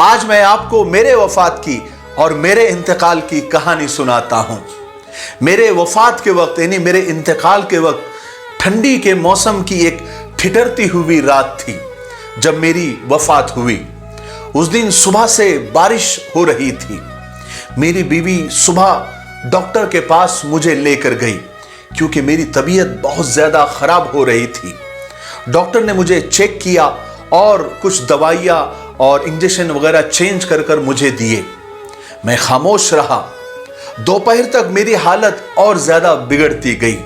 آج میں آپ کو میرے وفات کی اور میرے انتقال کی کہانی سناتا ہوں۔ میرے وفات کے وقت یعنی میرے انتقال کے وقت ٹھنڈی کے موسم کی ایک ٹھٹرتی ہوئی رات تھی جب میری وفات ہوئی۔ اس دن صبح سے بارش ہو رہی تھی۔ میری بیوی صبح ڈاکٹر کے پاس مجھے لے کر گئی کیونکہ میری طبیعت بہت زیادہ خراب ہو رہی تھی۔ ڈاکٹر نے مجھے چیک کیا اور کچھ دوائیاں اور انجیکشن وغیرہ چینج کر مجھے دیے۔ میں خاموش رہا۔ دوپہر تک میری حالت اور زیادہ بگڑتی گئی۔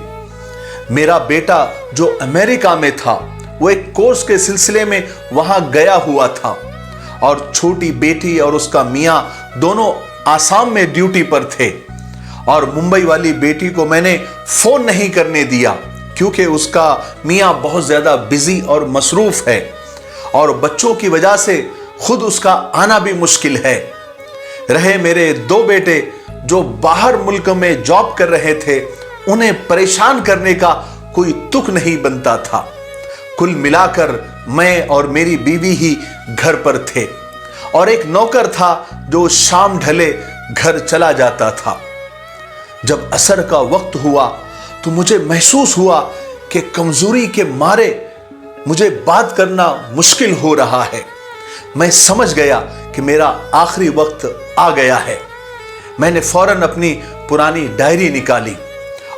میرا بیٹا جو امریکہ میں تھا وہ ایک کورس کے سلسلے میں وہاں گیا ہوا تھا اور چھوٹی بیٹی اور اس کا میاں دونوں آسام میں ڈیوٹی پر تھے، اور ممبئی والی بیٹی کو میں نے فون نہیں کرنے دیا کیونکہ اس کا میاں بہت زیادہ بزی اور مصروف ہے اور بچوں کی وجہ سے خود اس کا آنا بھی مشکل ہے۔ رہے میرے دو بیٹے جو باہر ملک میں جاب کر رہے تھے، انہیں پریشان کرنے کا کوئی تک نہیں بنتا تھا۔ کل ملا کر میں اور میری بیوی ہی گھر پر تھے اور ایک نوکر تھا جو شام ڈھلے گھر چلا جاتا تھا۔ جب عصر کا وقت ہوا تو مجھے محسوس ہوا کہ کمزوری کے مارے مجھے بات کرنا مشکل ہو رہا ہے۔ میں سمجھ گیا کہ میرا آخری وقت آ گیا ہے۔ میں نے فوراً اپنی پرانی ڈائری نکالی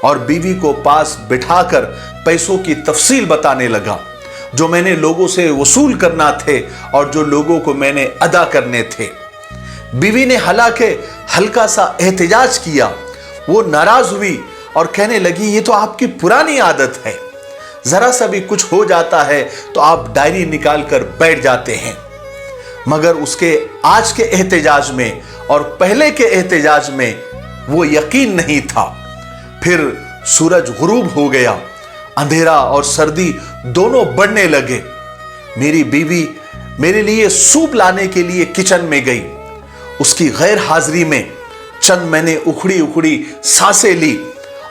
اور بیوی کو پاس بٹھا کر پیسوں کی تفصیل بتانے لگا جو میں نے لوگوں سے وصول کرنا تھے اور جو لوگوں کو میں نے ادا کرنے تھے۔ بیوی نے حالانکہ ہلکا سا احتجاج کیا، وہ ناراض ہوئی اور کہنے لگی یہ تو آپ کی پرانی عادت ہے، ذرا سا بھی کچھ ہو جاتا ہے تو آپ ڈائری نکال کر بیٹھ جاتے ہیں۔ مگر اس کے آج کے احتجاج میں اور پہلے کے احتجاج میں وہ یقین نہیں تھا۔ پھر سورج غروب ہو گیا، اندھیرا اور سردی دونوں بڑھنے لگے۔ میری بیوی میرے لیے سوپ لانے کے لیے کچن میں گئی۔ اس کی غیر حاضری میں چند میں نے اکھڑی سانسیں لی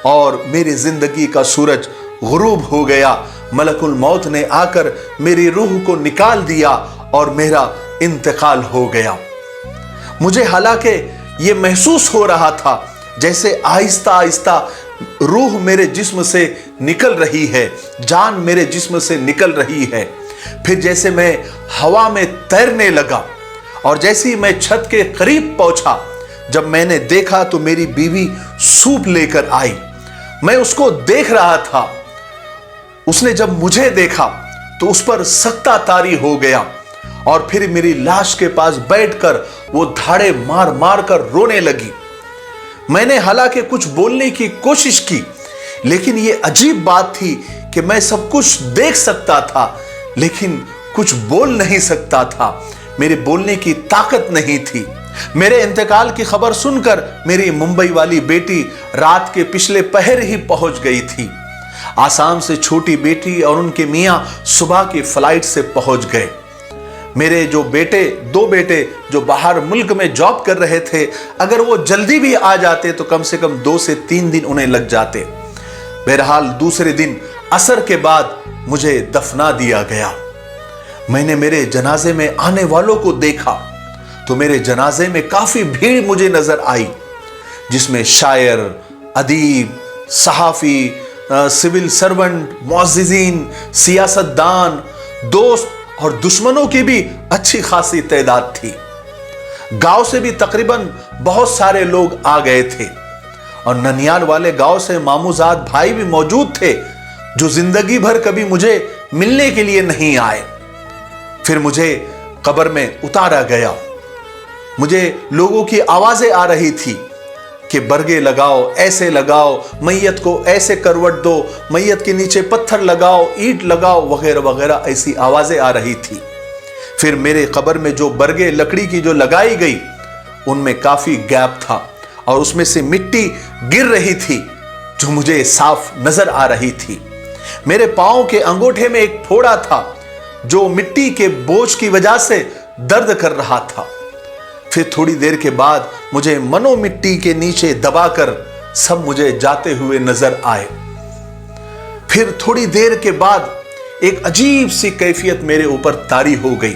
اور میری زندگی کا سورج غروب ہو گیا۔ ملک الموت نے آ کر میری روح کو نکال دیا اور میرا انتقال ہو گیا۔ مجھے حالانکہ یہ محسوس ہو رہا تھا جیسے آہستہ آہستہ روح میرے جسم سے نکل رہی ہے، جان میرے جسم سے نکل رہی ہے۔ پھر جیسے میں ہوا میں تیرنے لگا اور جیسے میں چھت کے قریب پہنچا، جب میں نے دیکھا تو میری بیوی سوپ لے کر آئی۔ میں اس کو دیکھ رہا تھا۔ اس نے جب مجھے دیکھا تو اس پر سکتہ طاری ہو گیا اور پھر میری لاش کے پاس بیٹھ کر وہ دھاڑے مار کر رونے لگی۔ میں نے حالانکہ کچھ بولنے کی کوشش کی، لیکن یہ عجیب بات تھی کہ میں سب کچھ دیکھ سکتا تھا لیکن کچھ بول نہیں سکتا تھا۔ میرے بولنے کی طاقت نہیں تھی۔ میرے انتقال کی خبر سن کر میری ممبئی والی بیٹی رات کے پچھلے پہر ہی پہنچ گئی تھی۔ آسام سے چھوٹی بیٹی اور ان کے میاں صبح کی فلائٹ سے پہنچ گئے۔ میرے دو بیٹے جو باہر ملک میں جاب کر رہے تھے، اگر وہ جلدی بھی آ جاتے تو کم سے کم 2 سے 3 دن انہیں لگ جاتے۔ بہرحال دوسرے دن عصر کے بعد مجھے دفنا دیا گیا۔ میں نے میرے جنازے میں آنے والوں کو دیکھا تو میرے جنازے میں کافی بھیڑ مجھے نظر آئی، جس میں شاعر، ادیب، صحافی، سول سرونٹ، معززین، سیاست دان، دوست اور دشمنوں کی بھی اچھی خاصی تعداد تھی۔ گاؤں سے بھی تقریباً بہت سارے لوگ آ گئے تھے اور ننیال والے گاؤں سے ماموزاد بھائی بھی موجود تھے جو زندگی بھر کبھی مجھے ملنے کے لیے نہیں آئے۔ پھر مجھے قبر میں اتارا گیا۔ مجھے لوگوں کی آوازیں آ رہی تھی کہ برگے لگاؤ، ایسے لگاؤ، میت کو ایسے کروٹ دو، میت کے نیچے پتھر لگاؤ، اینٹ لگاؤ، وغیرہ وغیرہ ایسی آوازیں آ رہی تھی۔ پھر میرے قبر میں جو برگے لکڑی کی جو لگائی گئی ان میں کافی گیپ تھا اور اس میں سے مٹی گر رہی تھی جو مجھے صاف نظر آ رہی تھی۔ میرے پاؤں کے انگوٹھے میں ایک پھوڑا تھا جو مٹی کے بوجھ کی وجہ سے درد کر رہا تھا۔ پھر تھوڑی دیر کے بعد مجھے منو مٹی کے نیچے دبا کر سب مجھے جاتے ہوئے نظر آئے۔ پھر تھوڑی دیر کے بعد ایک عجیب سی کیفیت میرے اوپر طاری ہو گئی،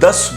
10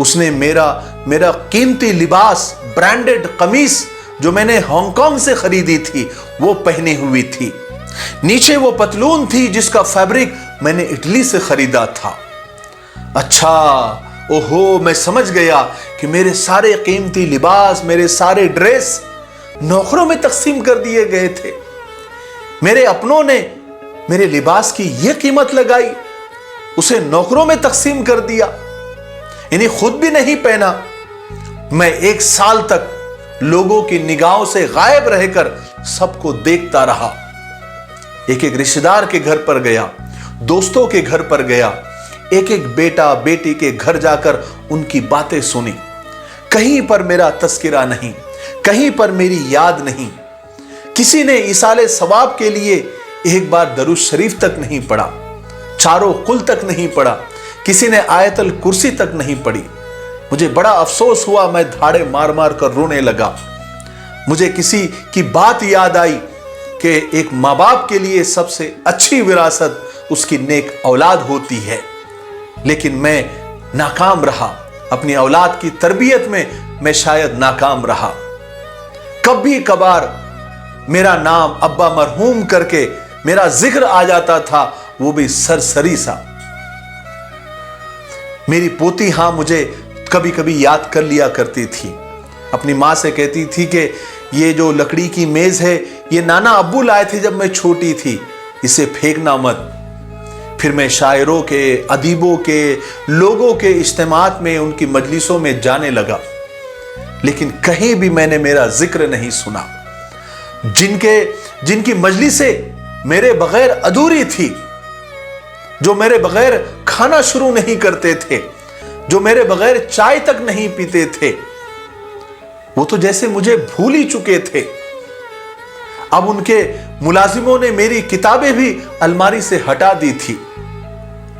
اس نے میرا قیمتی لباس، برانڈڈ قمیص جو میں نے ہانگ کانگ سے خریدی تھی وہ پہنی ہوئی تھی، نیچے وہ پتلون تھی جس کا فیبرک میں نے اٹلی سے خریدا تھا۔ اچھا، اوہو، میں سمجھ گیا کہ میرے سارے قیمتی لباس، میرے سارے ڈریس نوکروں میں تقسیم کر دیے گئے تھے۔ میرے اپنوں نے میرے لباس کی یہ قیمت لگائی، اسے نوکروں میں تقسیم کر دیا، انہیں خود بھی نہیں پہنا۔ میں 1 سال تک لوگوں کی نگاہوں سے غائب رہ کر سب کو دیکھتا رہا۔ ایک رشتہ دار کے گھر پر گیا، دوستوں کے گھر پر گیا، ایک بیٹا بیٹی کے گھر جا کر ان کی باتیں سنی۔ کہیں پر میرا تذکرہ نہیں، کہیں پر میری یاد نہیں۔ کسی نے ایصال ثواب کے لیے ایک بار درود شریف تک نہیں پڑھا، چاروں قل تک نہیں پڑھا، کسی نے آیت الکرسی تک نہیں پڑھی۔ مجھے بڑا افسوس ہوا، میں دھاڑے مار مار کر رونے لگا۔ مجھے کسی کی بات یاد آئی کہ ایک ماں باپ کے لیے سب سے اچھی وراثت اس کی نیک اولاد ہوتی ہے، لیکن میں ناکام رہا، اپنی اولاد کی تربیت میں میں شاید ناکام رہا۔ کبھی کبھار میرا نام ابا مرحوم کر کے میرا ذکر آ جاتا تھا، وہ بھی سرسری سا۔ میری پوتی ہاں مجھے کبھی کبھی یاد کر لیا کرتی تھی، اپنی ماں سے کہتی تھی کہ یہ جو لکڑی کی میز ہے یہ نانا ابو لائے تھے جب میں چھوٹی تھی، اسے پھینکنا مت۔ پھر میں شاعروں کے، ادیبوں کے، لوگوں کے اجتماعات میں، ان کی مجلسوں میں جانے لگا، لیکن کہیں بھی میں نے میرا ذکر نہیں سنا۔ جن کی مجلسیں میرے بغیر ادھوری تھی، جو میرے بغیر کھانا شروع نہیں کرتے تھے، جو میرے بغیر چائے تک نہیں پیتے تھے، وہ تو جیسے مجھے بھول ہی چکے تھے۔ اب ان کے ملازموں نے میری کتابیں بھی الماری سے ہٹا دی تھی۔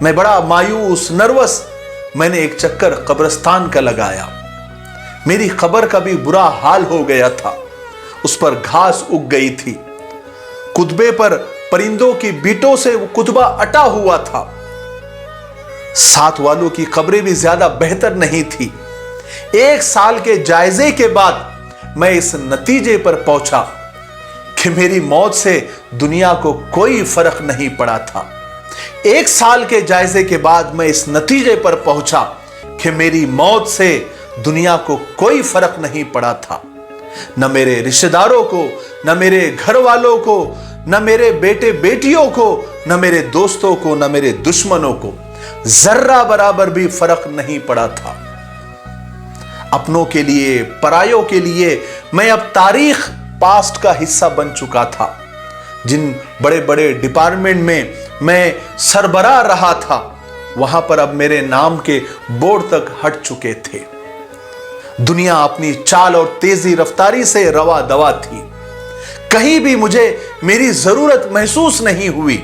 میں بڑا مایوس، نروس، میں نے ایک چکر قبرستان کا لگایا۔ میری قبر کا بھی برا حال ہو گیا تھا، اس پر گھاس اگ گئی تھی، کتبے پر پرندوں کی بیٹوں سے وہ کتبہ اٹا ہوا تھا۔ ساتھ والوں کی قبریں بھی زیادہ بہتر نہیں تھی۔ 1 سال کے جائزے کے بعد میں اس نتیجے پر پہنچا کہ میری موت سے دنیا کو کوئی فرق نہیں پڑا تھا۔ 1 سال کے جائزے کے بعد میں اس نتیجے پر پہنچا کہ میری موت سے دنیا کو کوئی فرق نہیں پڑا تھا۔ نہ میرے رشتہ داروں کو، نہ میرے گھر والوں کو، نہ میرے بیٹے بیٹیوں کو، نہ میرے دوستوں کو، نہ میرے دشمنوں کو ذرہ برابر بھی فرق نہیں پڑا تھا۔ اپنوں کے لیے، پرایوں کے لیے میں اب تاریخ پاسٹ کا حصہ بن چکا تھا۔ جن بڑے بڑے ڈپارٹمنٹ میں میں سربراہ رہا تھا، وہاں پر اب میرے نام کے بورڈ تک ہٹ چکے تھے۔ دنیا اپنی چال اور تیزی رفتاری سے روا دوا تھی۔ کہیں بھی مجھے میری ضرورت محسوس نہیں ہوئی،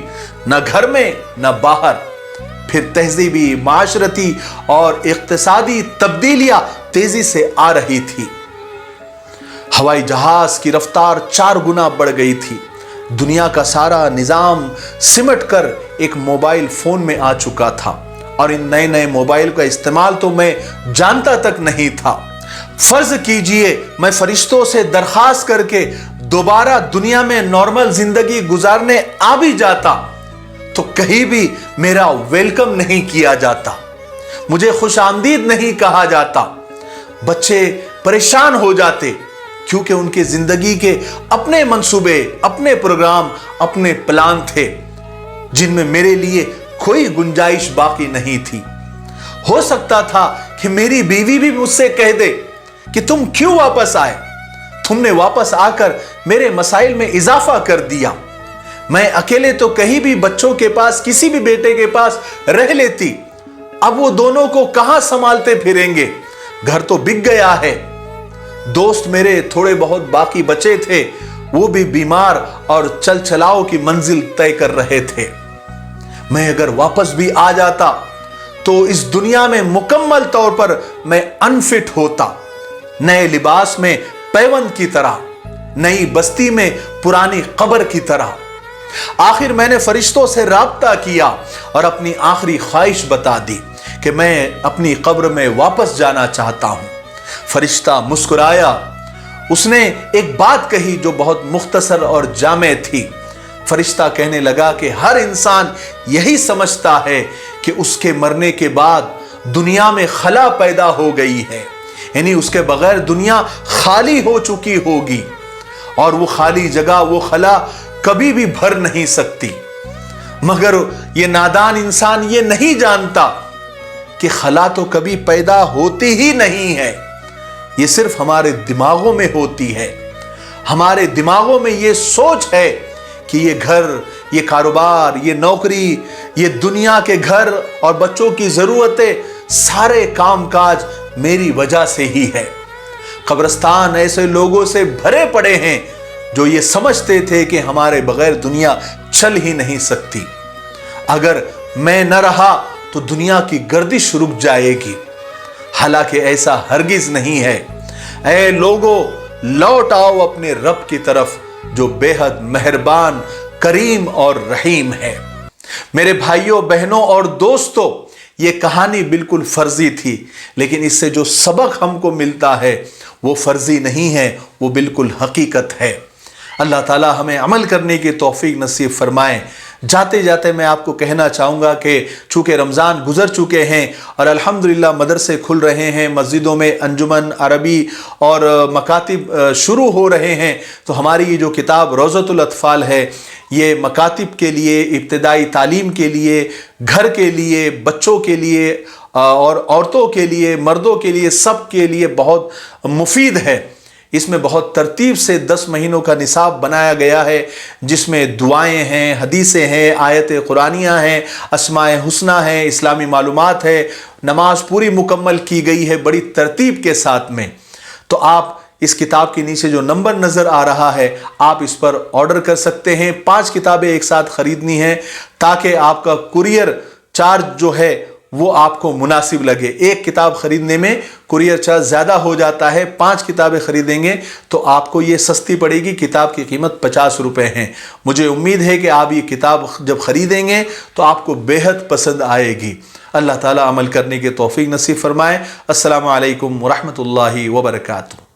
نہ گھر میں نہ باہر۔ پھر تہذیبی، معاشرتی اور اقتصادی تبدیلیاں تیزی سے آ رہی تھی۔ ہوائی جہاز کی رفتار 4 گنا بڑھ گئی تھی۔ دنیا کا سارا نظام سمٹ کر ایک موبائل فون میں آ چکا تھا، اور ان نئے موبائل کا استعمال تو میں جانتا تک نہیں تھا۔ فرض کیجئے میں فرشتوں سے درخواست کر کے دوبارہ دنیا میں نارمل زندگی گزارنے آ بھی جاتا تو کہیں بھی میرا ویلکم نہیں کیا جاتا، مجھے خوش آمدید نہیں کہا جاتا۔ بچے پریشان ہو جاتے کیونکہ ان کی زندگی کے اپنے منصوبے، اپنے پروگرام، اپنے پلان تھے جن میں میرے لیے کوئی گنجائش باقی نہیں تھی۔ ہو سکتا تھا کہ میری بیوی بھی مجھ سے کہہ دے کہ تم کیوں واپس آئے؟ تم نے واپس آ کر میرے مسائل میں اضافہ کر دیا۔ میں اکیلے تو کہیں بھی بچوں کے پاس، کسی بھی بیٹے کے پاس رہ لیتی، اب وہ دونوں کو کہاں سنبھالتے پھریں گے؟ گھر تو بک گیا ہے۔ دوست میرے تھوڑے بہت باقی بچے تھے، وہ بھی بیمار اور چل چلاؤ کی منزل طے کر رہے تھے۔ میں اگر واپس بھی آ جاتا تو اس دنیا میں مکمل طور پر میں انفٹ ہوتا، نئے لباس میں پیوند کی طرح، نئی بستی میں پرانی قبر کی طرح۔ آخر میں نے فرشتوں سے رابطہ کیا اور اپنی آخری خواہش بتا دی کہ میں اپنی قبر میں واپس جانا چاہتا ہوں۔ فرشتہ مسکرایا، اس نے ایک بات کہی جو بہت مختصر اور جامع تھی۔ فرشتہ کہنے لگا کہ ہر انسان یہی سمجھتا ہے کہ اس کے مرنے کے بعد دنیا میں خلا پیدا ہو گئی ہے، یعنی اس کے بغیر دنیا خالی ہو چکی ہوگی، اور وہ خالی جگہ، وہ خلا کبھی بھی بھر نہیں سکتی۔ مگر یہ نادان انسان یہ نہیں جانتا کہ خلا تو کبھی پیدا ہوتی ہی نہیں ہے، یہ صرف ہمارے دماغوں میں ہوتی ہے۔ ہمارے دماغوں میں یہ سوچ ہے کہ یہ گھر، یہ کاروبار، یہ نوکری، یہ دنیا کے گھر اور بچوں کی ضرورتیں، سارے کام کاج میری وجہ سے ہی ہے۔ قبرستان ایسے لوگوں سے بھرے پڑے ہیں جو یہ سمجھتے تھے کہ ہمارے بغیر دنیا چل ہی نہیں سکتی، اگر میں نہ رہا تو دنیا کی گردش رک جائے گی۔ حالانکہ ایسا ہرگز نہیں ہے۔ اے لوگو، لوٹ آؤ اپنے رب کی طرف جو بے حد مہربان، کریم اور رحیم ہے۔ میرے بھائیوں، بہنوں اور دوستوں، یہ کہانی بالکل فرضی تھی، لیکن اس سے جو سبق ہم کو ملتا ہے وہ فرضی نہیں ہے، وہ بالکل حقیقت ہے۔ اللہ تعالی ہمیں عمل کرنے کی توفیق نصیب فرمائے۔ جاتے جاتے میں آپ کو کہنا چاہوں گا کہ چونکہ رمضان گزر چکے ہیں اور الحمدللہ مدرسے کھل رہے ہیں، مسجدوں میں انجمن عربی اور مکاتب شروع ہو رہے ہیں، تو ہماری یہ جو کتاب روضۃ الاطفال ہے، یہ مکاتب کے لیے، ابتدائی تعلیم کے لیے، گھر کے لیے، بچوں کے لیے اور عورتوں کے لیے، مردوں کے لیے، سب کے لیے بہت مفید ہے۔ اس میں بہت ترتیب سے 10 مہینوں کا نصاب بنایا گیا ہے، جس میں دعائیں ہیں، حدیثیں ہیں، آیت قرآنیہ ہیں، اسماء حسنہ ہیں، اسلامی معلومات ہے، نماز پوری مکمل کی گئی ہے بڑی ترتیب کے ساتھ میں۔ تو آپ اس کتاب کے نیچے جو نمبر نظر آ رہا ہے، آپ اس پر آرڈر کر سکتے ہیں۔ 5 کتابیں ایک ساتھ خریدنی ہیں تاکہ آپ کا کوریئر چارج جو ہے وہ آپ کو مناسب لگے۔ ایک کتاب خریدنے میں کوریئر چارج زیادہ ہو جاتا ہے، 5 کتابیں خریدیں گے تو آپ کو یہ سستی پڑے گی۔ کتاب کی قیمت 50 روپے ہیں۔ مجھے امید ہے کہ آپ یہ کتاب جب خریدیں گے تو آپ کو بے حد پسند آئے گی۔ اللہ تعالیٰ عمل کرنے کی توفیق نصیب فرمائے۔ السلام علیکم ورحمۃ اللہ وبرکاتہ۔